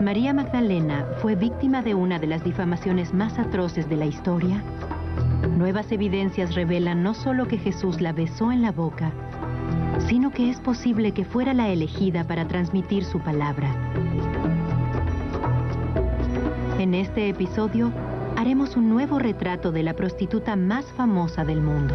¿María Magdalena fue víctima de una de las difamaciones más atroces de la historia? Nuevas evidencias revelan no solo que Jesús la besó en la boca, sino que es posible que fuera la elegida para transmitir su palabra. En este episodio, haremos un nuevo retrato de la prostituta más famosa del mundo.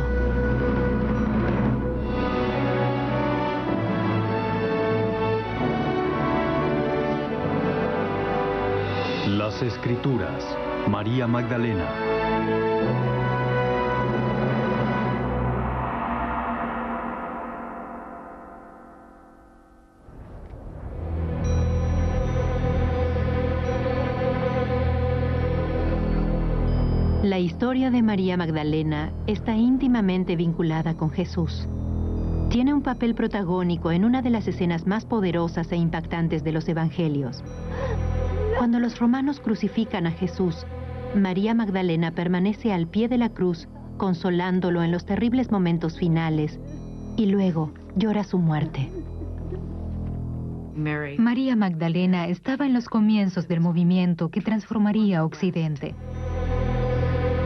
Las Escrituras, María Magdalena. La historia de María Magdalena está íntimamente vinculada con Jesús. Tiene un papel protagónico en una de las escenas más poderosas e impactantes de los evangelios. Cuando los romanos crucifican a Jesús, María Magdalena permanece al pie de la cruz, consolándolo en los terribles momentos finales, y luego llora su muerte. María Magdalena estaba en los comienzos del movimiento que transformaría Occidente.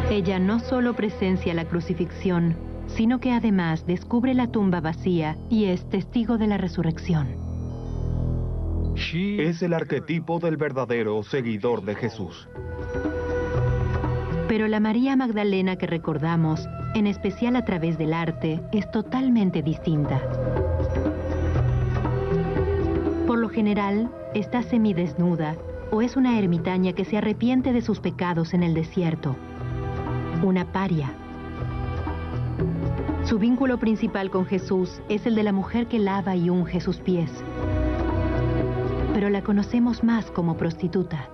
Ella no solo presencia la crucifixión, sino que además descubre la tumba vacía y es testigo de la resurrección. Es el arquetipo del verdadero seguidor de Jesús. Pero la María Magdalena que recordamos, en especial a través del arte, es totalmente distinta. Por lo general, está semidesnuda o es una ermitaña que se arrepiente de sus pecados en el desierto. Una paria. Su vínculo principal con Jesús es el de la mujer que lava y unge sus pies. Pero la conocemos más como prostituta.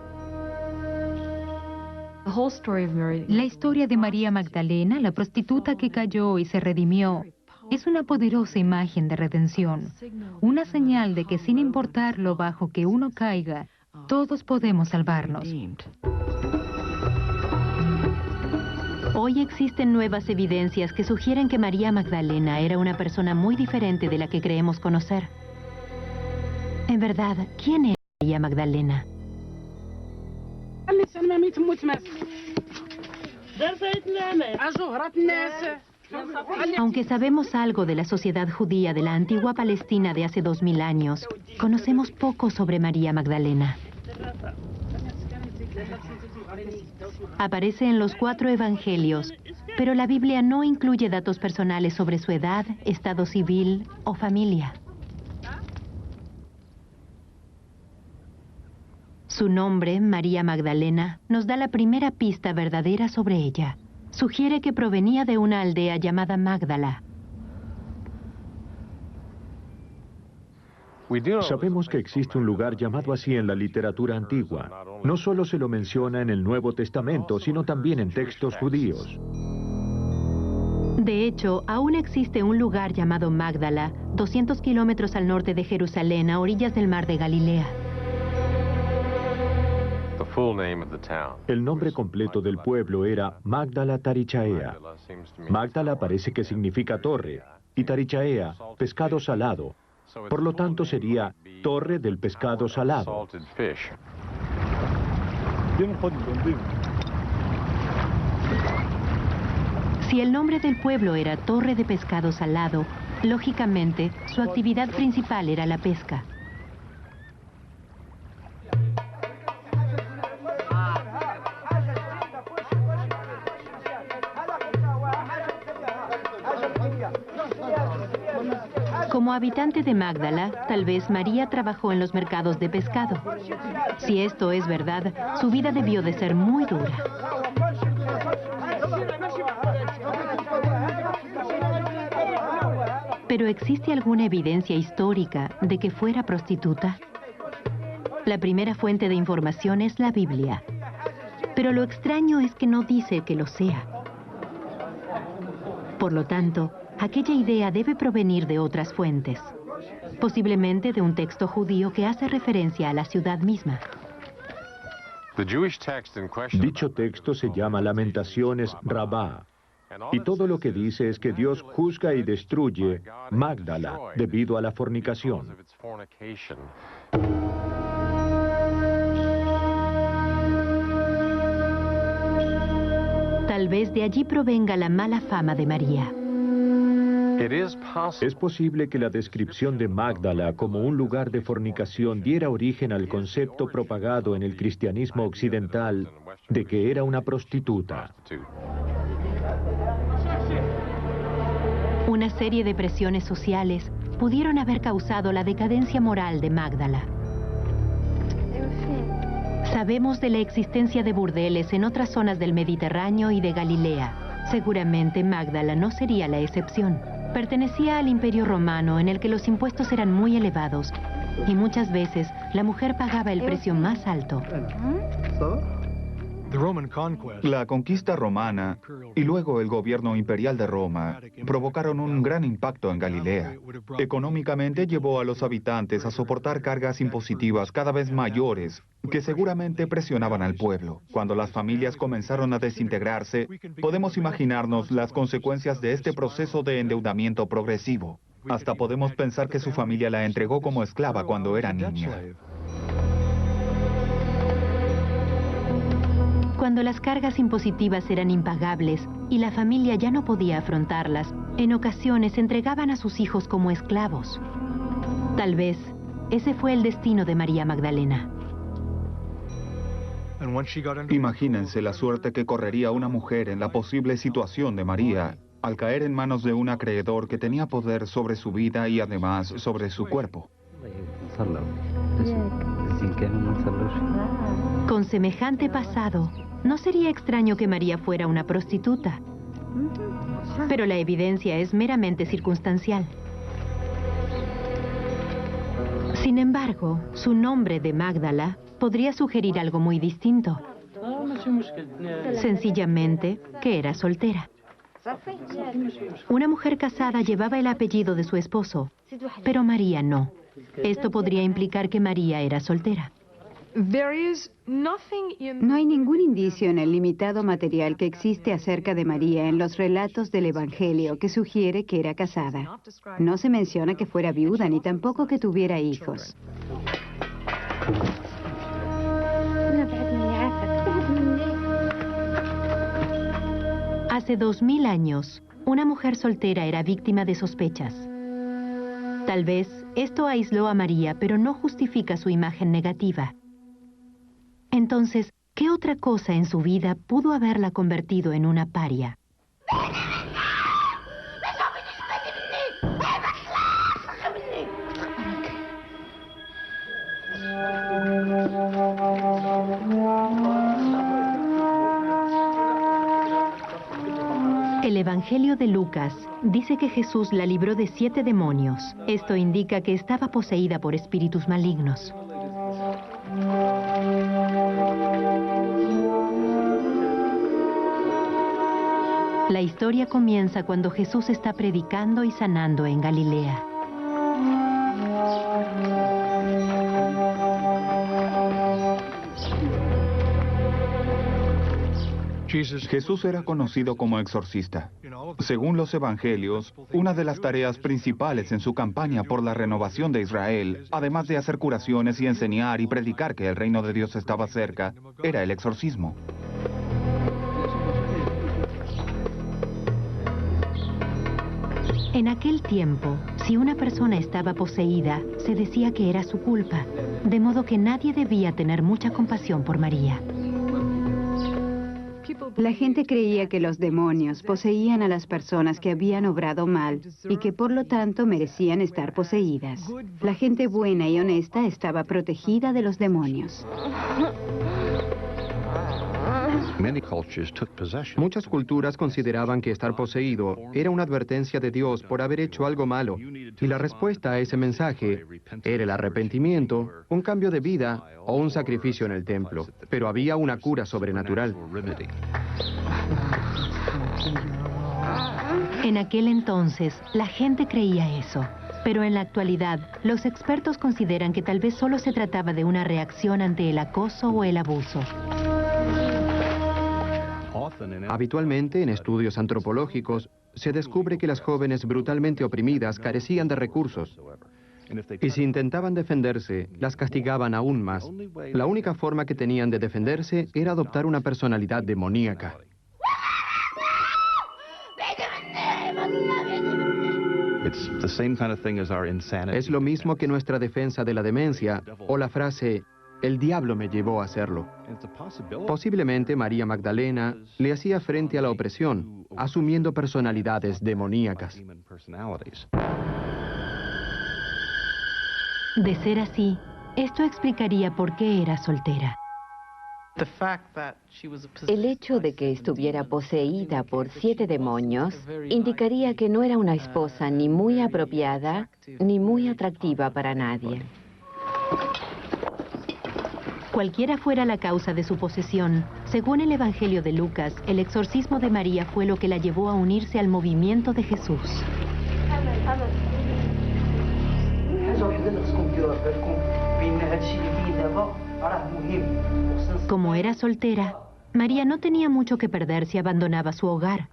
La historia de María Magdalena, la prostituta que cayó y se redimió, es una poderosa imagen de redención, una señal de que sin importar lo bajo que uno caiga, todos podemos salvarnos. Hoy existen nuevas evidencias que sugieren que María Magdalena era una persona muy diferente de la que creemos conocer. En verdad, ¿quién era María Magdalena? Aunque sabemos algo de la sociedad judía de la antigua Palestina de hace 2000 años, conocemos poco sobre María Magdalena. Aparece en los 4 evangelios, pero la Biblia no incluye datos personales sobre su edad, estado civil o familia. Su nombre, María Magdalena, nos da la primera pista verdadera sobre ella. Sugiere que provenía de una aldea llamada Magdala. Sabemos que existe un lugar llamado así en la literatura antigua. No solo se lo menciona en el Nuevo Testamento, sino también en textos judíos. De hecho, aún existe un lugar llamado Magdala, 200 kilómetros al norte de Jerusalén, a orillas del mar de Galilea. El nombre completo del pueblo era Magdala Tarichaea. Magdala parece que significa torre, y Tarichaea, pescado salado. Por lo tanto, sería Torre del Pescado Salado. Si el nombre del pueblo era Torre de Pescado Salado, lógicamente, su actividad principal era la pesca. Como habitante de Magdala, tal vez María trabajó en los mercados de pescado. Si esto es verdad, su vida debió de ser muy dura. ¿Pero existe alguna evidencia histórica de que fuera prostituta? La primera fuente de información es la Biblia. Pero lo extraño es que no dice que lo sea. Por lo tanto, aquella idea debe provenir de otras fuentes, posiblemente de un texto judío que hace referencia a la ciudad misma. Dicho texto se llama Lamentaciones Rabá, y todo lo que dice es que Dios juzga y destruye Magdala debido a la fornicación. Tal vez de allí provenga la mala fama de María. Es posible que la descripción de Magdala como un lugar de fornicación diera origen al concepto propagado en el cristianismo occidental de que era una prostituta. Una serie de presiones sociales pudieron haber causado la decadencia moral de Magdala. Sabemos de la existencia de burdeles en otras zonas del Mediterráneo y de Galilea. Seguramente Magdala no sería la excepción. Pertenecía al Imperio Romano, en el que los impuestos eran muy elevados y muchas veces la mujer pagaba el precio más alto. La conquista romana y luego el gobierno imperial de Roma provocaron un gran impacto en Galilea. Económicamente llevó a los habitantes a soportar cargas impositivas cada vez mayores que seguramente presionaban al pueblo. Cuando las familias comenzaron a desintegrarse, podemos imaginarnos las consecuencias de este proceso de endeudamiento progresivo. Hasta podemos pensar que su familia la entregó como esclava cuando era niña. Cuando las cargas impositivas eran impagables y la familia ya no podía afrontarlas, en ocasiones entregaban a sus hijos como esclavos. Tal vez ese fue el destino de María Magdalena. Imagínense la suerte que correría una mujer en la posible situación de María al caer en manos de un acreedor que tenía poder sobre su vida y además sobre su cuerpo. Con semejante pasado, no sería extraño que María fuera una prostituta. Pero la evidencia es meramente circunstancial. Sin embargo, su nombre de Magdala podría sugerir algo muy distinto. Sencillamente, que era soltera. Una mujer casada llevaba el apellido de su esposo, pero María no. Esto podría implicar que María era soltera. No hay ningún indicio en el limitado material que existe acerca de María en los relatos del Evangelio que sugiere que era casada. No se menciona que fuera viuda ni tampoco que tuviera hijos. Hace 2000 años, una mujer soltera era víctima de sospechas. Tal vez esto aisló a María, pero no justifica su imagen negativa. Entonces, ¿qué otra cosa en su vida pudo haberla convertido en una paria? El Evangelio de Lucas dice que Jesús la libró de 7 demonios. Esto indica que estaba poseída por espíritus malignos. La historia comienza cuando Jesús está predicando y sanando en Galilea. Jesús era conocido como exorcista. Según los evangelios, una de las tareas principales en su campaña por la renovación de Israel, además de hacer curaciones y enseñar y predicar que el reino de Dios estaba cerca, era el exorcismo. En aquel tiempo, si una persona estaba poseída, se decía que era su culpa, de modo que nadie debía tener mucha compasión por María. La gente creía que los demonios poseían a las personas que habían obrado mal y que por lo tanto merecían estar poseídas. La gente buena y honesta estaba protegida de los demonios. Muchas culturas consideraban que estar poseído era una advertencia de Dios por haber hecho algo malo, y la respuesta a ese mensaje era el arrepentimiento, un cambio de vida o un sacrificio en el templo. Pero había una cura sobrenatural. En aquel entonces, la gente creía eso. Pero en la actualidad, los expertos consideran que tal vez solo se trataba de una reacción ante el acoso o el abuso. Habitualmente, en estudios antropológicos, se descubre que las jóvenes brutalmente oprimidas carecían de recursos. Y si intentaban defenderse, las castigaban aún más. La única forma que tenían de defenderse era adoptar una personalidad demoníaca. Es lo mismo que nuestra defensa de la demencia o la frase, el diablo me llevó a hacerlo. Posiblemente María Magdalena le hacía frente a la opresión, asumiendo personalidades demoníacas. De ser así, esto explicaría por qué era soltera. El hecho de que estuviera poseída por 7 demonios indicaría que no era una esposa ni muy apropiada ni muy atractiva para nadie. Cualquiera fuera la causa de su posesión, según el Evangelio de Lucas, el exorcismo de María fue lo que la llevó a unirse al movimiento de Jesús. Como era soltera, María no tenía mucho que perder si abandonaba su hogar,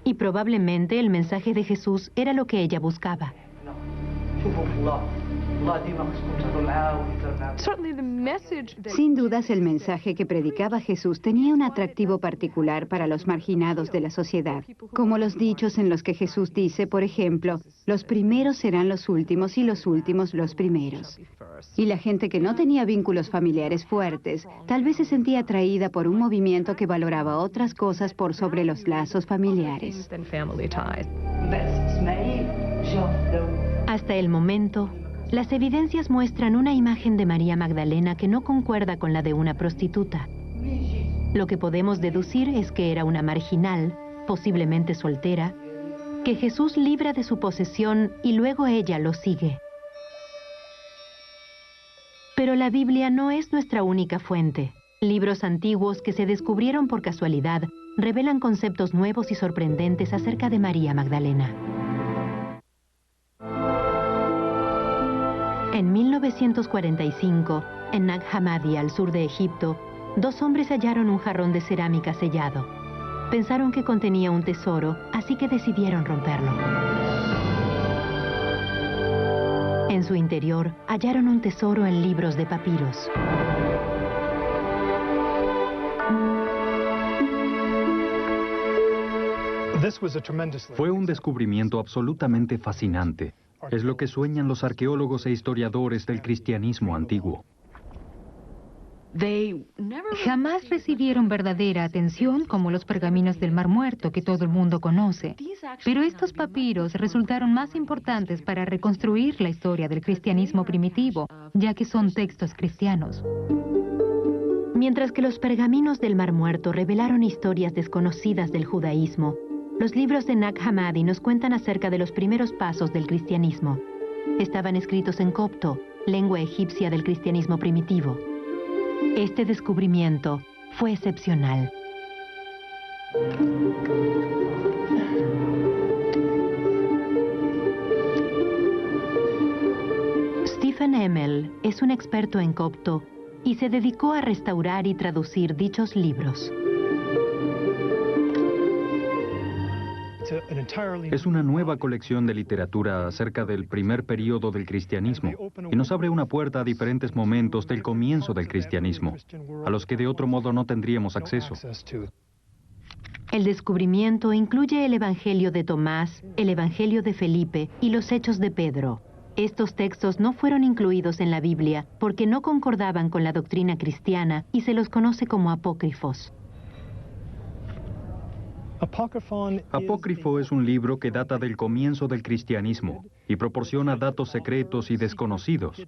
y probablemente el mensaje de Jesús era lo que ella buscaba. Sin dudas, el mensaje que predicaba Jesús tenía un atractivo particular para los marginados de la sociedad, como los dichos en los que Jesús dice, por ejemplo, los primeros serán los últimos y los últimos los primeros. Y la gente que no tenía vínculos familiares fuertes, tal vez se sentía atraída por un movimiento que valoraba otras cosas por sobre los lazos familiares. Hasta el momento, las evidencias muestran una imagen de María Magdalena que no concuerda con la de una prostituta. Lo que podemos deducir es que era una marginal, posiblemente soltera, que Jesús libra de su posesión y luego ella lo sigue. Pero la Biblia no es nuestra única fuente. Libros antiguos que se descubrieron por casualidad revelan conceptos nuevos y sorprendentes acerca de María Magdalena. En 1945, en Nag Hammadi, al sur de Egipto, 2 hombres hallaron un jarrón de cerámica sellado. Pensaron que contenía un tesoro, así que decidieron romperlo. En su interior, hallaron un tesoro en libros de papiros. Fue un descubrimiento absolutamente fascinante. Es lo que sueñan los arqueólogos e historiadores del cristianismo antiguo. Jamás recibieron verdadera atención como los pergaminos del Mar Muerto que todo el mundo conoce. Pero estos papiros resultaron más importantes para reconstruir la historia del cristianismo primitivo, ya que son textos cristianos. Mientras que los pergaminos del Mar Muerto revelaron historias desconocidas del judaísmo, los libros de Nag Hammadi nos cuentan acerca de los primeros pasos del cristianismo. Estaban escritos en copto, lengua egipcia del cristianismo primitivo. Este descubrimiento fue excepcional. Stephen Emmel es un experto en copto y se dedicó a restaurar y traducir dichos libros. Es una nueva colección de literatura acerca del primer periodo del cristianismo y nos abre una puerta a diferentes momentos del comienzo del cristianismo, a los que de otro modo no tendríamos acceso. El descubrimiento incluye el Evangelio de Tomás, el Evangelio de Felipe y los Hechos de Pedro. Estos textos no fueron incluidos en la Biblia porque no concordaban con la doctrina cristiana y se los conoce como apócrifos. Apócrifo es un libro que data del comienzo del cristianismo y proporciona datos secretos y desconocidos.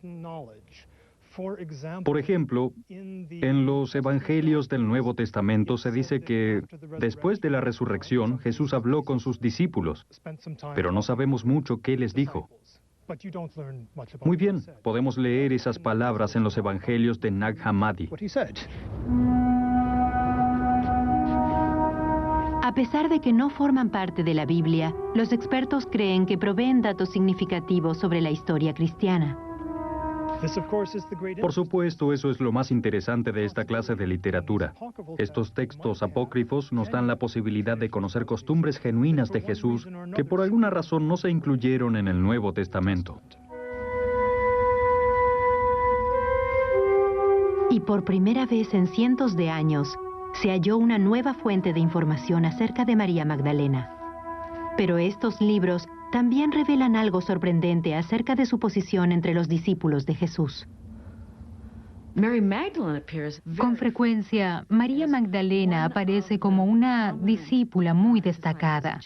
Por ejemplo, en los evangelios del Nuevo Testamento se dice que después de la resurrección Jesús habló con sus discípulos, pero no sabemos mucho qué les dijo. Muy bien, podemos leer esas palabras en los evangelios de Nag Hammadi. A pesar de que no forman parte de la Biblia, los expertos creen que proveen datos significativos sobre la historia cristiana. Por supuesto, eso es lo más interesante de esta clase de literatura. Estos textos apócrifos nos dan la posibilidad de conocer costumbres genuinas de Jesús que por alguna razón no se incluyeron en el Nuevo Testamento. Y por primera vez en cientos de años, se halló una nueva fuente de información acerca de María Magdalena. Pero estos libros también revelan algo sorprendente acerca de su posición entre los discípulos de Jesús. Con frecuencia, María Magdalena aparece como una discípula muy destacada.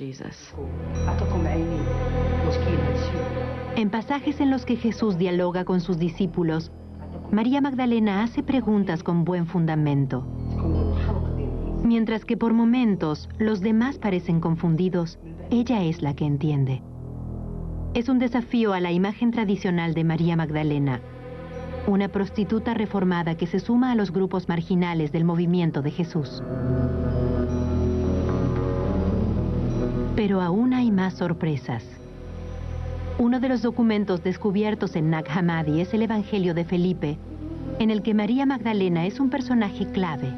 En pasajes en los que Jesús dialoga con sus discípulos, María Magdalena hace preguntas con buen fundamento. Mientras que por momentos los demás parecen confundidos, ella es la que entiende. Es un desafío a la imagen tradicional de María Magdalena, una prostituta reformada que se suma a los grupos marginales del movimiento de Jesús. Pero aún hay más sorpresas. Uno de los documentos descubiertos en Nag Hammadi es el Evangelio de Felipe, en el que María Magdalena es un personaje clave.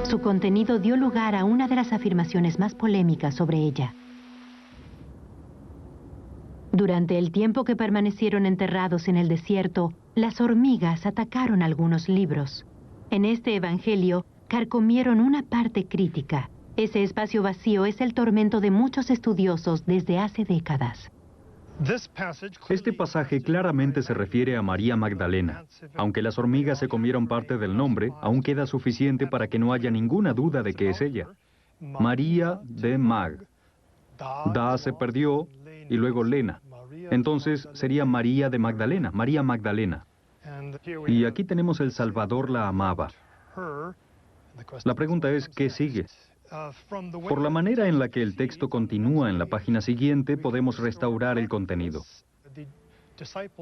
Su contenido dio lugar a una de las afirmaciones más polémicas sobre ella. Durante el tiempo que permanecieron enterrados en el desierto, las hormigas atacaron algunos libros. En este evangelio, carcomieron una parte crítica. Ese espacio vacío es el tormento de muchos estudiosos desde hace décadas. Este pasaje claramente se refiere a María Magdalena. Aunque las hormigas se comieron parte del nombre, aún queda suficiente para que no haya ninguna duda de que es ella. María de Mag. Da se perdió y luego Lena. Entonces sería María de Magdalena, María Magdalena. Y aquí tenemos el Salvador la amaba. La pregunta es, ¿qué sigue? Por la manera en la que el texto continúa en la página siguiente, podemos restaurar el contenido.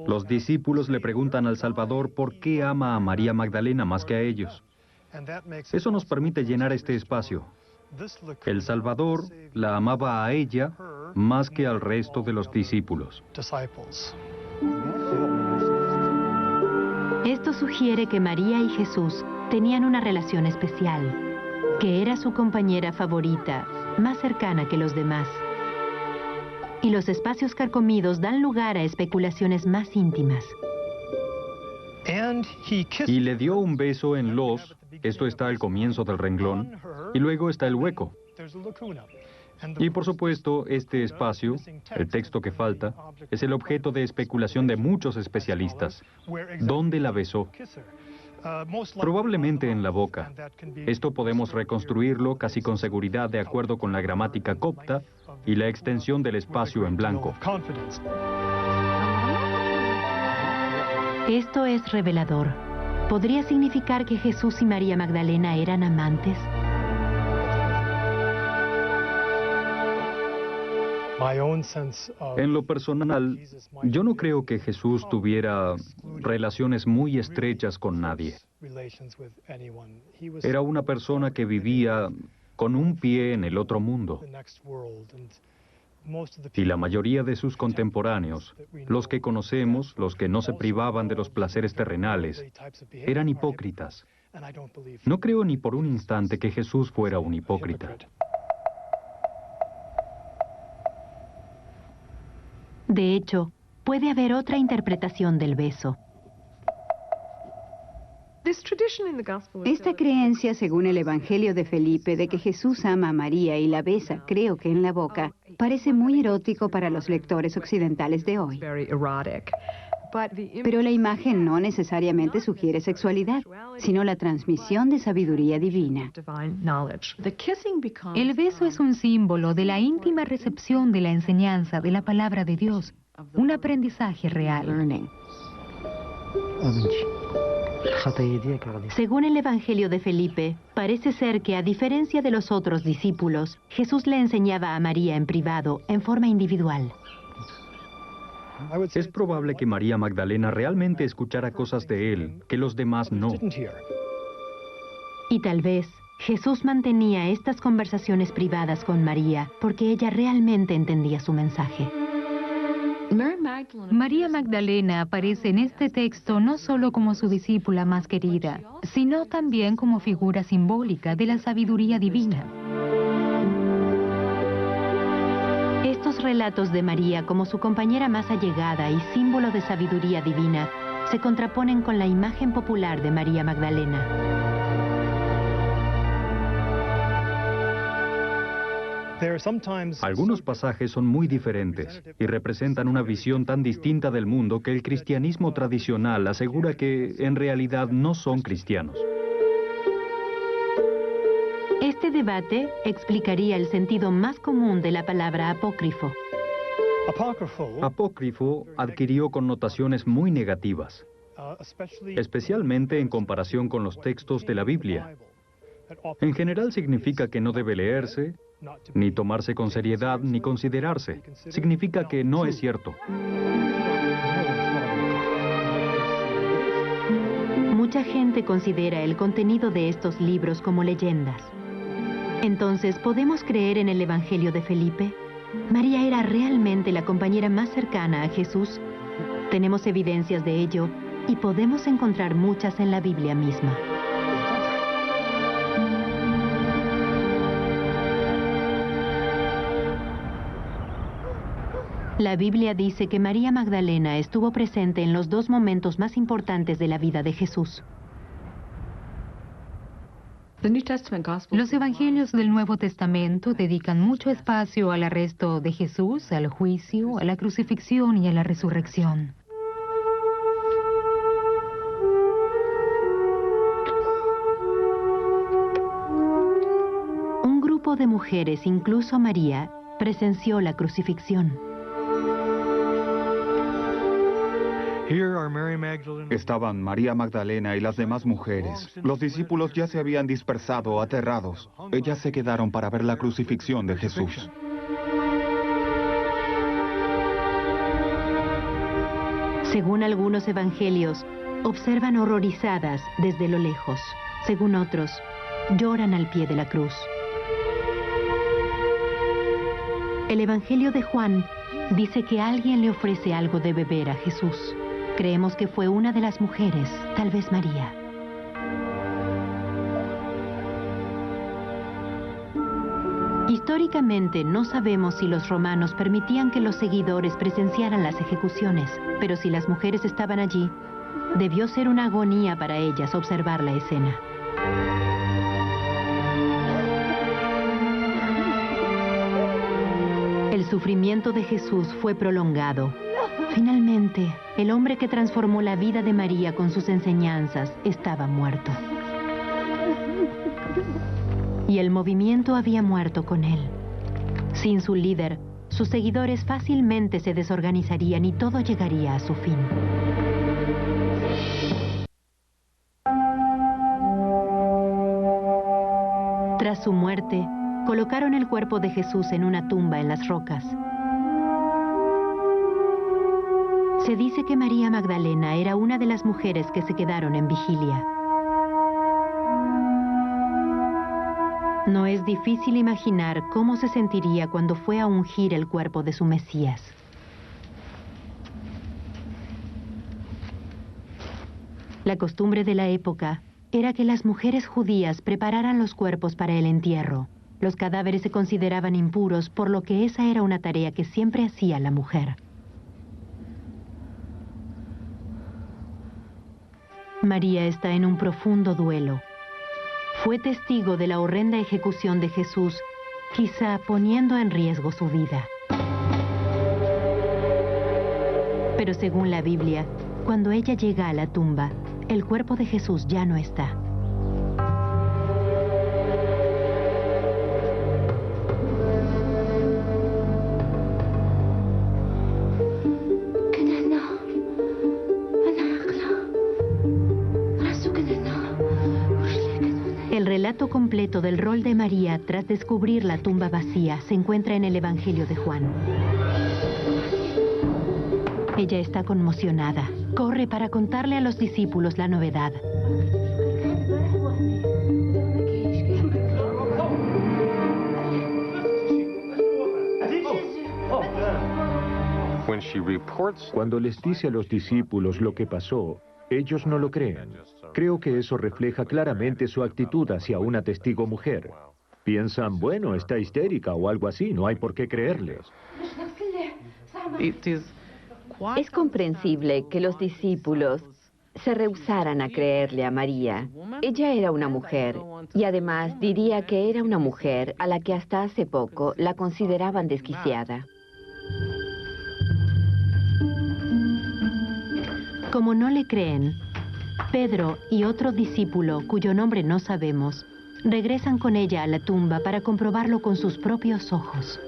Los discípulos le preguntan al Salvador por qué ama a María Magdalena más que a ellos. Eso nos permite llenar este espacio. El Salvador la amaba a ella más que al resto de los discípulos. Esto sugiere que María y Jesús tenían una relación especial, que era su compañera favorita, más cercana que los demás. Y los espacios carcomidos dan lugar a especulaciones más íntimas. Y le dio un beso en los, esto está al comienzo del renglón, y luego está el hueco. Y por supuesto, este espacio, el texto que falta, es el objeto de especulación de muchos especialistas. ¿Dónde la besó? Probablemente en la boca. Esto podemos reconstruirlo casi con seguridad de acuerdo con la gramática copta y la extensión del espacio en blanco. Esto es revelador. ¿Podría significar que Jesús y María Magdalena eran amantes? En lo personal, yo no creo que Jesús tuviera relaciones muy estrechas con nadie. Era una persona que vivía con un pie en el otro mundo. Y la mayoría de sus contemporáneos, los que conocemos, los que no se privaban de los placeres terrenales, eran hipócritas. No creo ni por un instante que Jesús fuera un hipócrita. De hecho, puede haber otra interpretación del beso. Esta creencia, según el Evangelio de Felipe, de que Jesús ama a María y la besa, creo que en la boca, parece muy erótico para los lectores occidentales de hoy. Pero la imagen no necesariamente sugiere sexualidad, sino la transmisión de sabiduría divina. El beso es un símbolo de la íntima recepción de la enseñanza de la palabra de Dios, un aprendizaje real. Según el Evangelio de Felipe, parece ser que, a diferencia de los otros discípulos, Jesús le enseñaba a María en privado, en forma individual. Es probable que María Magdalena realmente escuchara cosas de él que los demás no. Y tal vez Jesús mantenía estas conversaciones privadas con María porque ella realmente entendía su mensaje. María Magdalena aparece en este texto no solo como su discípula más querida, sino también como figura simbólica de la sabiduría divina. Estos relatos de María como su compañera más allegada y símbolo de sabiduría divina se contraponen con la imagen popular de María Magdalena. Algunos pasajes son muy diferentes y representan una visión tan distinta del mundo que el cristianismo tradicional asegura que en realidad no son cristianos. Este debate explicaría el sentido más común de la palabra apócrifo. Apócrifo adquirió connotaciones muy negativas, especialmente en comparación con los textos de la Biblia. En general significa que no debe leerse, ni tomarse con seriedad, ni considerarse. Significa que no es cierto. Mucha gente considera el contenido de estos libros como leyendas. Entonces, ¿podemos creer en el Evangelio de Felipe? ¿María era realmente la compañera más cercana a Jesús? Tenemos evidencias de ello y podemos encontrar muchas en la Biblia misma. La Biblia dice que María Magdalena estuvo presente en los dos momentos más importantes de la vida de Jesús. Los evangelios del Nuevo Testamento dedican mucho espacio al arresto de Jesús, al juicio, a la crucifixión y a la resurrección. Un grupo de mujeres, incluso María, presenció la crucifixión. Estaban María Magdalena y las demás mujeres. Los discípulos ya se habían dispersado, aterrados. Ellas se quedaron para ver la crucifixión de Jesús. Según algunos evangelios, observan horrorizadas desde lo lejos. Según otros, lloran al pie de la cruz. El Evangelio de Juan dice que alguien le ofrece algo de beber a Jesús. Creemos que fue una de las mujeres, tal vez María. Históricamente no sabemos si los romanos permitían que los seguidores presenciaran las ejecuciones, pero si las mujeres estaban allí, debió ser una agonía para ellas observar la escena. El sufrimiento de Jesús fue prolongado. Finalmente, el hombre que transformó la vida de María con sus enseñanzas estaba muerto. Y el movimiento había muerto con él. Sin su líder, sus seguidores fácilmente se desorganizarían y todo llegaría a su fin. Tras su muerte, colocaron el cuerpo de Jesús en una tumba en las rocas. Se dice que María Magdalena era una de las mujeres que se quedaron en vigilia. No es difícil imaginar cómo se sentiría cuando fue a ungir el cuerpo de su Mesías. La costumbre de la época era que las mujeres judías prepararan los cuerpos para el entierro. Los cadáveres se consideraban impuros, por lo que esa era una tarea que siempre hacía la mujer. María está en un profundo duelo. Fue testigo de la horrenda ejecución de Jesús, quizá poniendo en riesgo su vida. Pero según la Biblia, cuando ella llega a la tumba, el cuerpo de Jesús ya no está. El relato completo del rol de María tras descubrir la tumba vacía se encuentra en el Evangelio de Juan. Ella está conmocionada. Corre para contarle a los discípulos la novedad. Cuando les dice a los discípulos lo que pasó, ellos no lo creen. Creo que eso refleja claramente su actitud hacia una testigo mujer. Piensan, bueno, está histérica o algo así, no hay por qué creerle. Es comprensible que los discípulos se rehusaran a creerle a María. Ella era una mujer, y además diría que era una mujer a la que hasta hace poco la consideraban desquiciada. Como no le creen, Pedro y otro discípulo, cuyo nombre no sabemos, regresan con ella a la tumba para comprobarlo con sus propios ojos.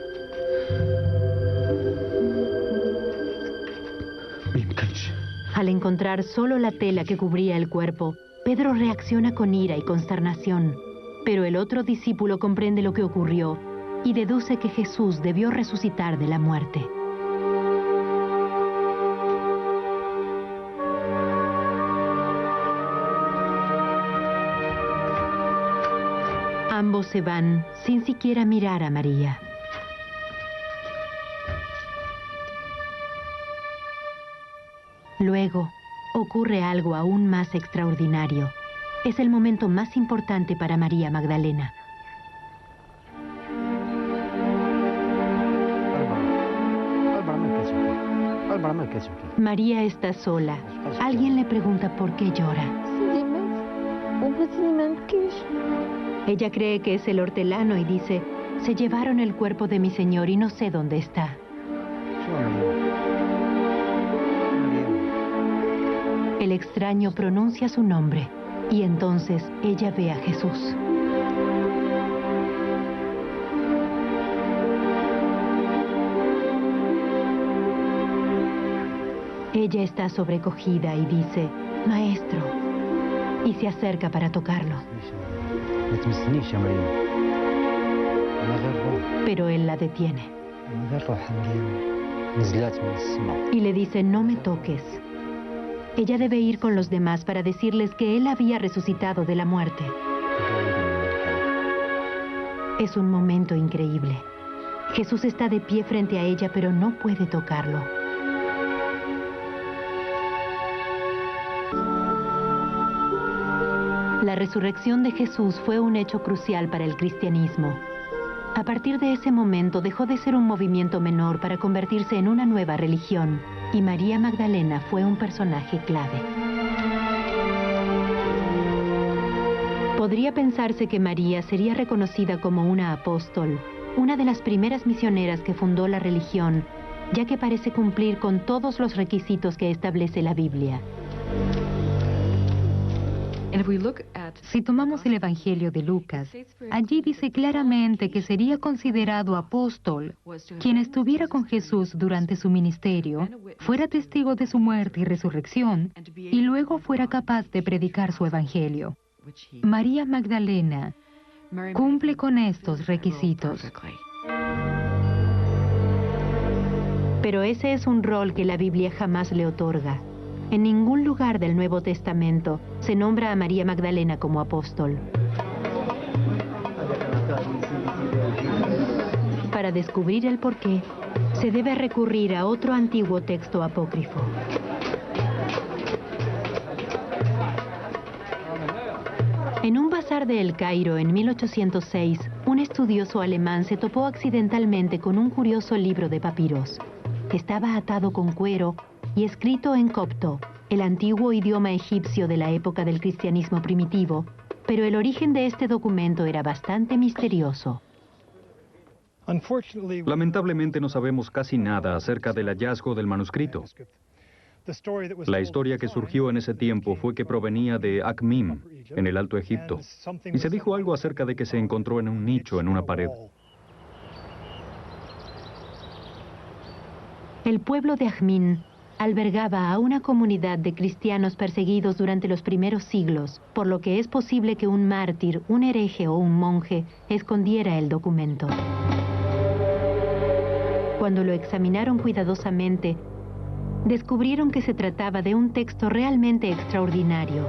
Al encontrar solo la tela que cubría el cuerpo, Pedro reacciona con ira y consternación. Pero el otro discípulo comprende lo que ocurrió y deduce que Jesús debió resucitar de la muerte. Ambos se van sin siquiera mirar a María. Luego, ocurre algo aún más extraordinario. Es el momento más importante para María Magdalena. María está sola. Alguien le pregunta por qué llora. Ella cree que es el hortelano y dice, se llevaron el cuerpo de mi Señor y no sé dónde está. El extraño pronuncia su nombre y entonces ella ve a Jesús. Ella está sobrecogida y dice, Maestro, y se acerca para tocarlo. Pero él la detiene. Y le dice, no me toques. Ella debe ir con los demás para decirles que él había resucitado de la muerte. Es un momento increíble. Jesús está de pie frente a ella, pero no puede tocarlo. La resurrección de Jesús fue un hecho crucial para el cristianismo. A partir de ese momento dejó de ser un movimiento menor para convertirse en una nueva religión, y María Magdalena fue un personaje clave. Podría pensarse que María sería reconocida como una apóstol, una de las primeras misioneras que fundó la religión, ya que parece cumplir con todos los requisitos que establece la Biblia. Si tomamos el Evangelio de Lucas, allí dice claramente que sería considerado apóstol quien estuviera con Jesús durante su ministerio, fuera testigo de su muerte y resurrección, y luego fuera capaz de predicar su Evangelio. María Magdalena cumple con estos requisitos. Pero ese es un rol que la Biblia jamás le otorga. En ningún lugar del Nuevo Testamento se nombra a María Magdalena como apóstol. Para descubrir el porqué, se debe recurrir a otro antiguo texto apócrifo. En un bazar de El Cairo en 1806, un estudioso alemán se topó accidentalmente con un curioso libro de papiros. Estaba atado con cuero y escrito en copto, el antiguo idioma egipcio de la época del cristianismo primitivo, pero el origen de este documento era bastante misterioso. Lamentablemente no sabemos casi nada acerca del hallazgo del manuscrito. La historia que surgió en ese tiempo fue que provenía de Akhmim, en el Alto Egipto, y se dijo algo acerca de que se encontró en un nicho en una pared. El pueblo de Akhmim albergaba a una comunidad de cristianos perseguidos durante los primeros siglos, por lo que es posible que un mártir, un hereje o un monje escondiera el documento. Cuando lo examinaron cuidadosamente, descubrieron que se trataba de un texto realmente extraordinario.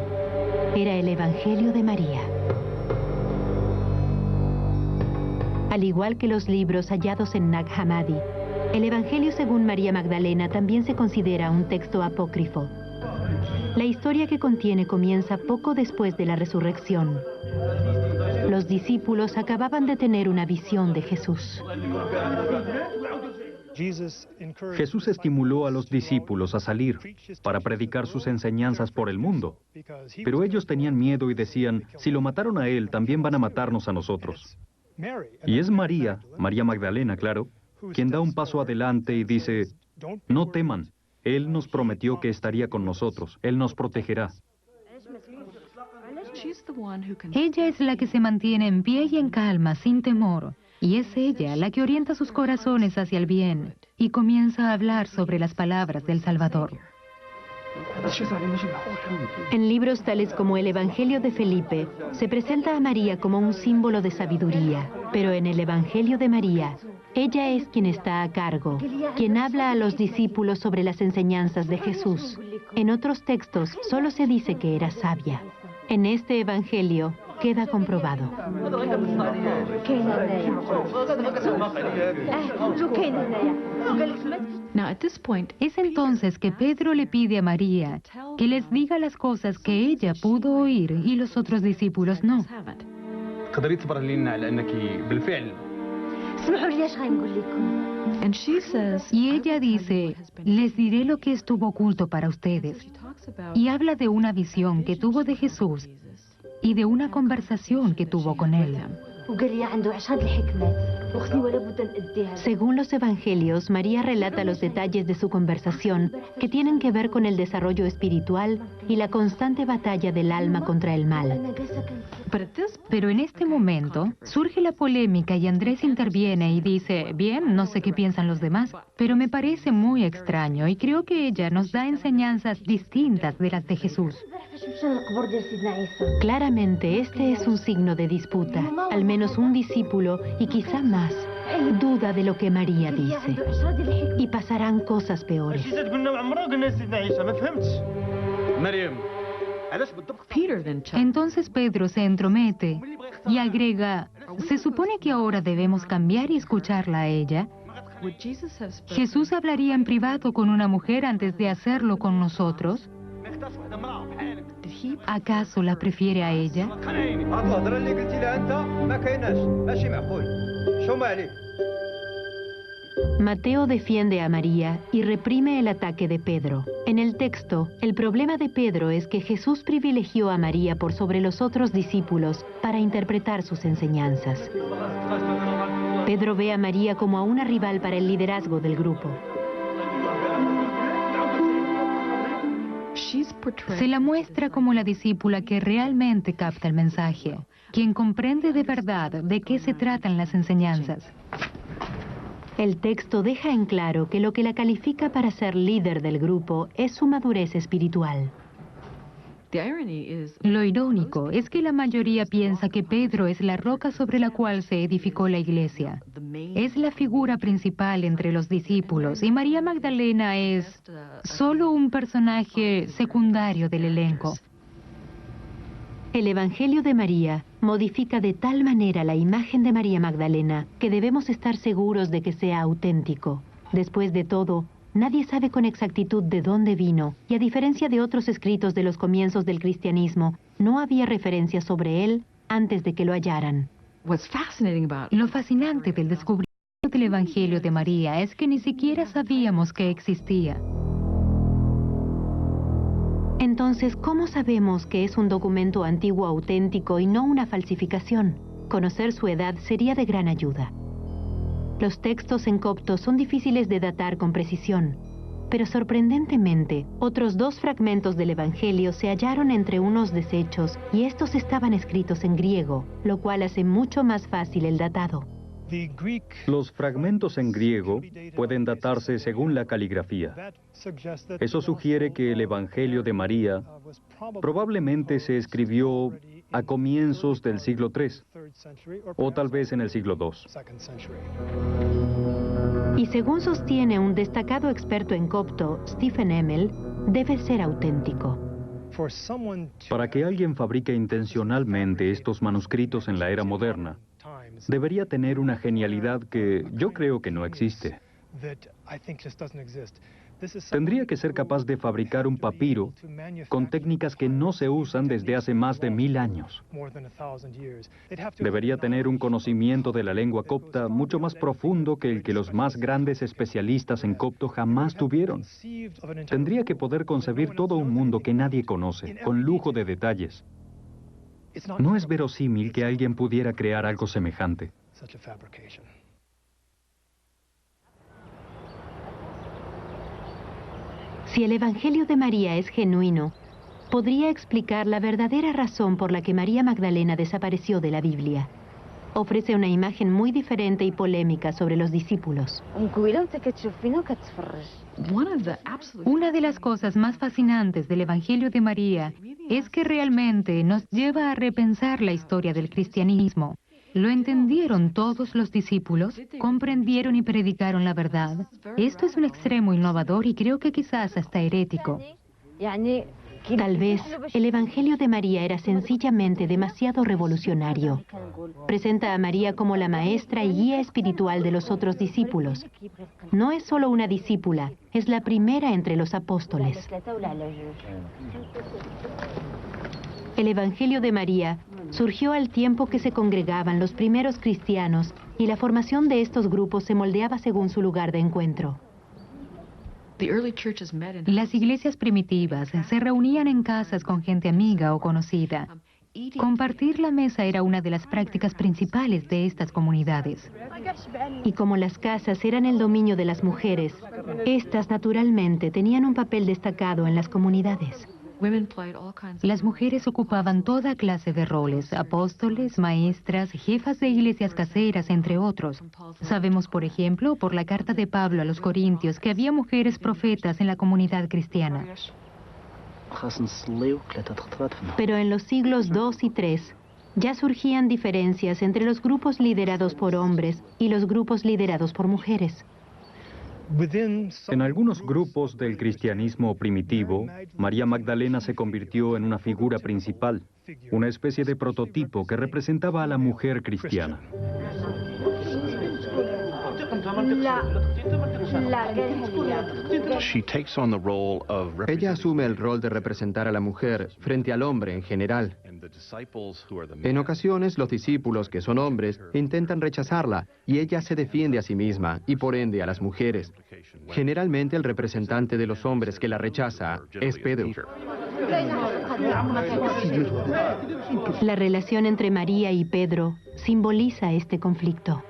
Era el Evangelio de María. Al igual que los libros hallados en Nag Hammadi, el Evangelio según María Magdalena también se considera un texto apócrifo. La historia que contiene comienza poco después de la resurrección. Los discípulos acababan de tener una visión de Jesús. Jesús estimuló a los discípulos a salir para predicar sus enseñanzas por el mundo, pero ellos tenían miedo y decían, si lo mataron a él, también van a matarnos a nosotros. Y es María Magdalena, claro, quien da un paso adelante y dice, no teman, Él nos prometió que estaría con nosotros, Él nos protegerá. Ella es la que se mantiene en pie y en calma, sin temor. Y es ella la que orienta sus corazones hacia el bien y comienza a hablar sobre las palabras del Salvador. En libros tales como el Evangelio de Felipe, se presenta a María como un símbolo de sabiduría, pero en el Evangelio de María, ella es quien está a cargo, quien habla a los discípulos sobre las enseñanzas de Jesús. En otros textos solo se dice que era sabia. En este Evangelio queda comprobado. Es entonces que Pedro le pide a María que les diga las cosas que ella pudo oír y los otros discípulos no. Y ella dice, les diré lo que estuvo oculto para ustedes. Y habla de una visión que tuvo de Jesús y de una conversación que tuvo con él. Según los evangelios, María relata los detalles de su conversación que tienen que ver con el desarrollo espiritual y la constante batalla del alma contra el mal. Pero en este momento surge la polémica y Andrés interviene y dice, bien, no sé qué piensan los demás, pero me parece muy extraño y creo que ella nos da enseñanzas distintas de las de Jesús. Claramente este es un signo de disputa. Al menos un discípulo, y quizá más, duda de lo que María dice. Y pasarán cosas peores. Entonces Pedro se entromete y agrega, ¿se supone que ahora debemos cambiar y escucharla a ella? ¿Jesús hablaría en privado con una mujer antes de hacerlo con nosotros? ¿Acaso la prefiere a ella? Mateo defiende a María y reprime el ataque de Pedro. En el texto, el problema de Pedro es que Jesús privilegió a María por sobre los otros discípulos para interpretar sus enseñanzas. Pedro ve a María como a una rival para el liderazgo del grupo. Se la muestra como la discípula que realmente capta el mensaje, quien comprende de verdad de qué se tratan las enseñanzas. El texto deja en claro que lo que la califica para ser líder del grupo es su madurez espiritual. Lo irónico es que la mayoría piensa que Pedro es la roca sobre la cual se edificó la iglesia. Es la figura principal entre los discípulos y María Magdalena es solo un personaje secundario del elenco. El Evangelio de María modifica de tal manera la imagen de María Magdalena que debemos estar seguros de que sea auténtico. Después de todo, nadie sabe con exactitud de dónde vino, y a diferencia de otros escritos de los comienzos del cristianismo, no había referencias sobre él antes de que lo hallaran. Lo fascinante del descubrimiento del Evangelio de María es que ni siquiera sabíamos que existía. Entonces, ¿cómo sabemos que es un documento antiguo auténtico y no una falsificación? Conocer su edad sería de gran ayuda. Los textos en copto son difíciles de datar con precisión, pero sorprendentemente, otros 2 fragmentos del Evangelio se hallaron entre unos desechos y estos estaban escritos en griego, lo cual hace mucho más fácil el datado. Los fragmentos en griego pueden datarse según la caligrafía. Eso sugiere que el Evangelio de María probablemente se escribió a comienzos del siglo III, o tal vez en el siglo II. Y según sostiene un destacado experto en copto, Stephen Emmel, debe ser auténtico. Para que alguien fabrique intencionalmente estos manuscritos en la era moderna, debería tener una genialidad que yo creo que no existe. Tendría que ser capaz de fabricar un papiro con técnicas que no se usan desde hace más de 1000 años. Debería tener un conocimiento de la lengua copta mucho más profundo que el que los más grandes especialistas en copto jamás tuvieron. Tendría que poder concebir todo un mundo que nadie conoce, con lujo de detalles. No es verosímil que alguien pudiera crear algo semejante. Si el Evangelio de María es genuino, podría explicar la verdadera razón por la que María Magdalena desapareció de la Biblia. Ofrece una imagen muy diferente y polémica sobre los discípulos. Una de las cosas más fascinantes del Evangelio de María es que realmente nos lleva a repensar la historia del cristianismo. ¿Lo entendieron todos los discípulos? ¿Comprendieron y predicaron la verdad? Esto es un extremo innovador y creo que quizás hasta herético. Tal vez el Evangelio de María era sencillamente demasiado revolucionario. Presenta a María como la maestra y guía espiritual de los otros discípulos. No es solo una discípula, es la primera entre los apóstoles. El Evangelio de María surgió al tiempo que se congregaban los primeros cristianos y la formación de estos grupos se moldeaba según su lugar de encuentro. Las iglesias primitivas se reunían en casas con gente amiga o conocida. Compartir la mesa era una de las prácticas principales de estas comunidades. Y como las casas eran el dominio de las mujeres, estas naturalmente tenían un papel destacado en las comunidades. Las mujeres ocupaban toda clase de roles: apóstoles, maestras, jefas de iglesias caseras, entre otros. Sabemos, por ejemplo, por la carta de Pablo a los Corintios, que había mujeres profetas en la comunidad cristiana. Pero en los siglos II y III ya surgían diferencias entre los grupos liderados por hombres y los grupos liderados por mujeres. En algunos grupos del cristianismo primitivo, María Magdalena se convirtió en una figura principal, una especie de prototipo que representaba a la mujer cristiana. Ella asume el rol de representar a la mujer frente al hombre en general. En ocasiones, los discípulos, que son hombres, intentan rechazarla y ella se defiende a sí misma y por ende a las mujeres. Generalmente el representante de los hombres que la rechaza es Pedro. La relación entre María y Pedro simboliza este conflicto.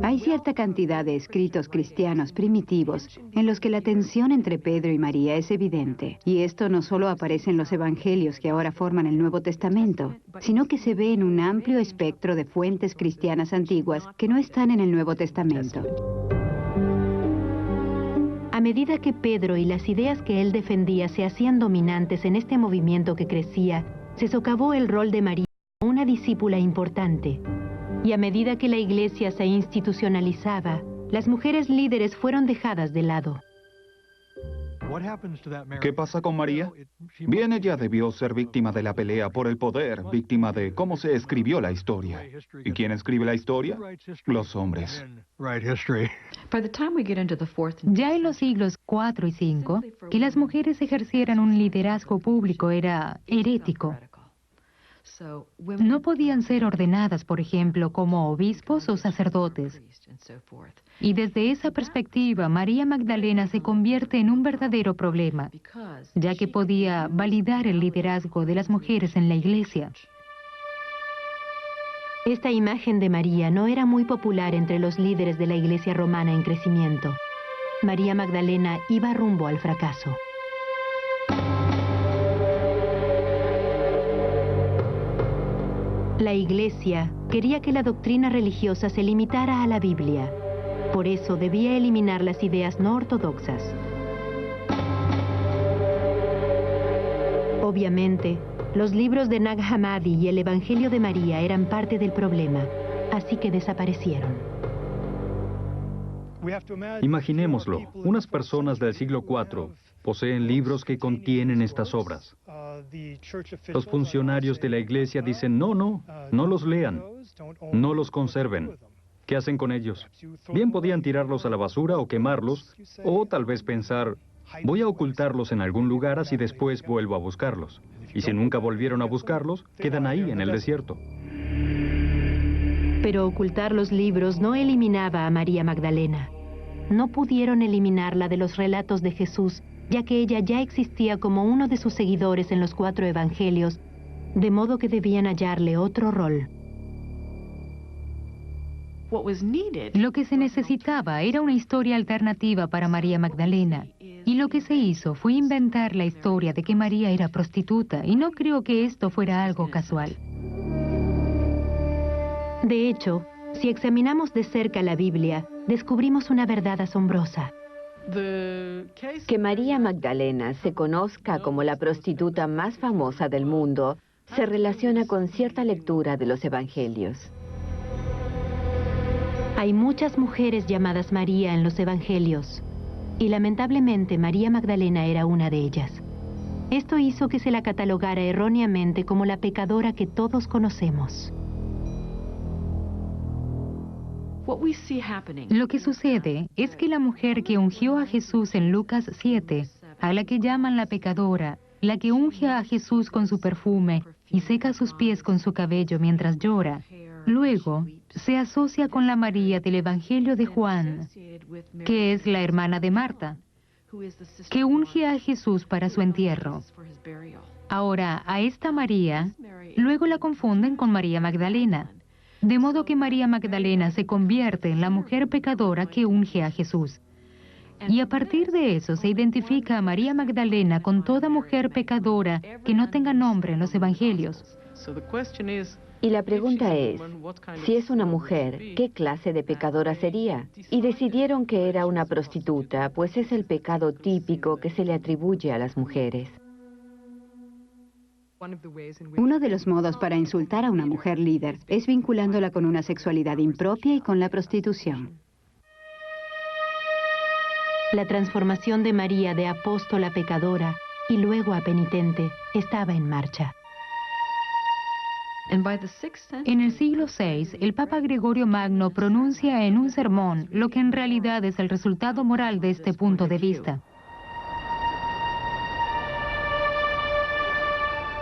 Hay cierta cantidad de escritos cristianos primitivos en los que la tensión entre Pedro y María es evidente. Y esto no solo aparece en los evangelios que ahora forman el Nuevo Testamento, sino que se ve en un amplio espectro de fuentes cristianas antiguas que no están en el Nuevo Testamento. A medida que Pedro y las ideas que él defendía se hacían dominantes en este movimiento que crecía, se socavó el rol de María como una discípula importante. Y a medida que la iglesia se institucionalizaba, las mujeres líderes fueron dejadas de lado. ¿Qué pasa con María? Bien, ella debió ser víctima de la pelea por el poder, víctima de cómo se escribió la historia. ¿Y quién escribe la historia? Los hombres. Ya en los siglos IV y V, que las mujeres ejercieran un liderazgo público era herético. No podían ser ordenadas, por ejemplo, como obispos o sacerdotes. Y desde esa perspectiva, María Magdalena se convierte en un verdadero problema, ya que podía validar el liderazgo de las mujeres en la iglesia. Esta imagen de María no era muy popular entre los líderes de la iglesia romana en crecimiento. María Magdalena iba rumbo al fracaso. La iglesia quería que la doctrina religiosa se limitara a la Biblia. Por eso debía eliminar las ideas no ortodoxas. Obviamente, los libros de Nag Hammadi y el Evangelio de María eran parte del problema, así que desaparecieron. Imaginémoslo, unas personas del siglo IV poseen libros que contienen estas obras. Los funcionarios de la iglesia dicen, no los lean, no los conserven, ¿Qué hacen con ellos? Bien podían tirarlos a la basura o quemarlos, o tal vez pensar, voy a ocultarlos en algún lugar así después vuelvo a buscarlos. Y si nunca volvieron a buscarlos, quedan ahí en el desierto. Pero ocultar los libros no eliminaba a María Magdalena. No pudieron eliminarla de los relatos de Jesús, ya que ella ya existía como uno de sus seguidores en los 4 evangelios, de modo que debían hallarle otro rol. Lo que se necesitaba era una historia alternativa para María Magdalena. Y lo que se hizo fue inventar la historia de que María era prostituta, y no creo que esto fuera algo casual. De hecho, si examinamos de cerca la Biblia, descubrimos una verdad asombrosa. Que María Magdalena se conozca como la prostituta más famosa del mundo se relaciona con cierta lectura de los evangelios. Hay muchas mujeres llamadas María en los evangelios, y lamentablemente María Magdalena era una de ellas. Esto hizo que se la catalogara erróneamente como la pecadora que todos conocemos. Lo que sucede es que la mujer que ungió a Jesús en Lucas 7, a la que llaman la pecadora, la que unge a Jesús con su perfume y seca sus pies con su cabello mientras llora, luego se asocia con la María del Evangelio de Juan, que es la hermana de Marta, que unge a Jesús para su entierro. Ahora, a esta María, luego la confunden con María Magdalena, de modo que María Magdalena se convierte en la mujer pecadora que unge a Jesús. Y a partir de eso se identifica a María Magdalena con toda mujer pecadora que no tenga nombre en los evangelios. Y la pregunta es, si es una mujer, ¿qué clase de pecadora sería? Y decidieron que era una prostituta, pues es el pecado típico que se le atribuye a las mujeres. Uno de los modos para insultar a una mujer líder es vinculándola con una sexualidad impropia y con la prostitución. La transformación de María de apóstola a pecadora y luego a penitente estaba en marcha. En el siglo VI, el Papa Gregorio Magno pronuncia en un sermón lo que en realidad es el resultado moral de este punto de vista.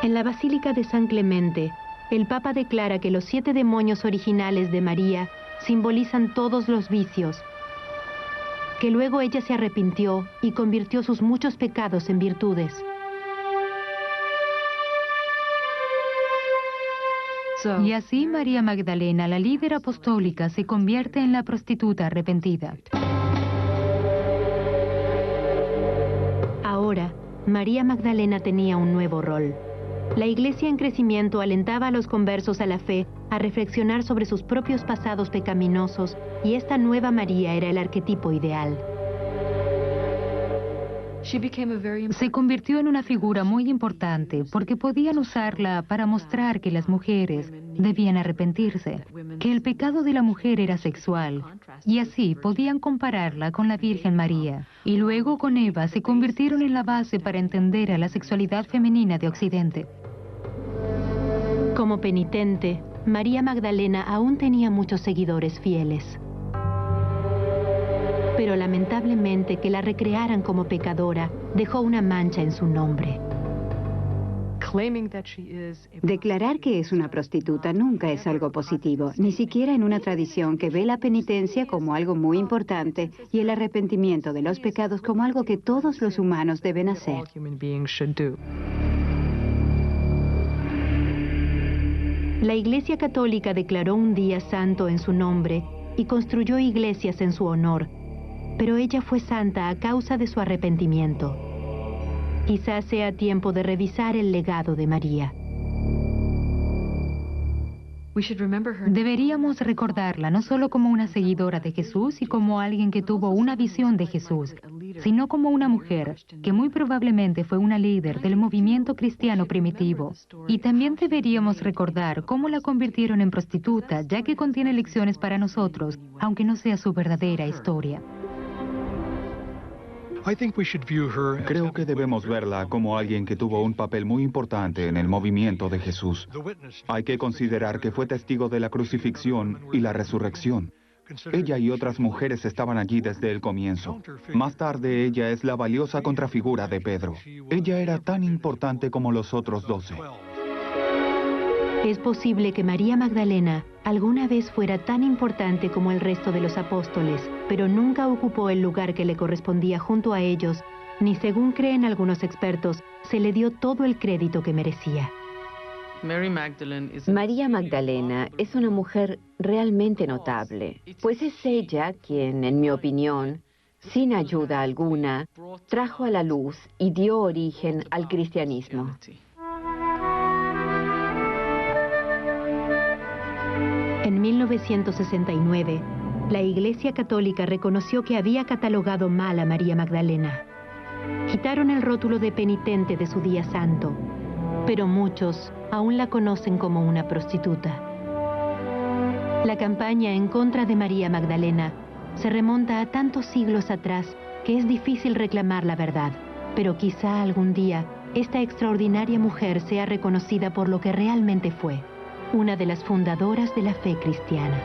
En la Basílica de San Clemente, el Papa declara que los 7 demonios originales de María simbolizan todos los vicios, que luego ella se arrepintió y convirtió sus muchos pecados en virtudes. Y así María Magdalena, la líder apostólica, se convierte en la prostituta arrepentida. Ahora, María Magdalena tenía un nuevo rol. La Iglesia en crecimiento alentaba a los conversos a la fe a reflexionar sobre sus propios pasados pecaminosos, y esta nueva María era el arquetipo ideal. Se convirtió en una figura muy importante porque podían usarla para mostrar que las mujeres debían arrepentirse, que el pecado de la mujer era sexual, y así podían compararla con la Virgen María. Y luego con Eva se convirtieron en la base para entender a la sexualidad femenina de Occidente. Como penitente, María Magdalena aún tenía muchos seguidores fieles. Pero lamentablemente que la recrearan como pecadora dejó una mancha en su nombre. Declarar que es una prostituta nunca es algo positivo, ni siquiera en una tradición que ve la penitencia como algo muy importante y el arrepentimiento de los pecados como algo que todos los humanos deben hacer. La Iglesia Católica declaró un día santo en su nombre y construyó iglesias en su honor, pero ella fue santa a causa de su arrepentimiento. Quizás sea tiempo de revisar el legado de María. Deberíamos recordarla no solo como una seguidora de Jesús y como alguien que tuvo una visión de Jesús, sino como una mujer que muy probablemente fue una líder del movimiento cristiano primitivo. Y también deberíamos recordar cómo la convirtieron en prostituta, ya que contiene lecciones para nosotros, aunque no sea su verdadera historia. Creo que debemos verla como alguien que tuvo un papel muy importante en el movimiento de Jesús. Hay que considerar que fue testigo de la crucifixión y la resurrección. Ella y otras mujeres estaban allí desde el comienzo. Más tarde, ella es la valiosa contrafigura de Pedro. Ella era tan importante como los otros 12. Es posible que María Magdalena alguna vez fuera tan importante como el resto de los apóstoles, pero nunca ocupó el lugar que le correspondía junto a ellos, ni según creen algunos expertos, se le dio todo el crédito que merecía. María Magdalena es una mujer realmente notable, pues es ella quien, en mi opinión, sin ayuda alguna, trajo a la luz y dio origen al cristianismo. En 1969, la Iglesia Católica reconoció que había catalogado mal a María Magdalena. Quitaron el rótulo de penitente de su día santo, pero muchos aún la conocen como una prostituta. La campaña en contra de María Magdalena se remonta a tantos siglos atrás que es difícil reclamar la verdad, pero quizá algún día esta extraordinaria mujer sea reconocida por lo que realmente fue, una de las fundadoras de la fe cristiana.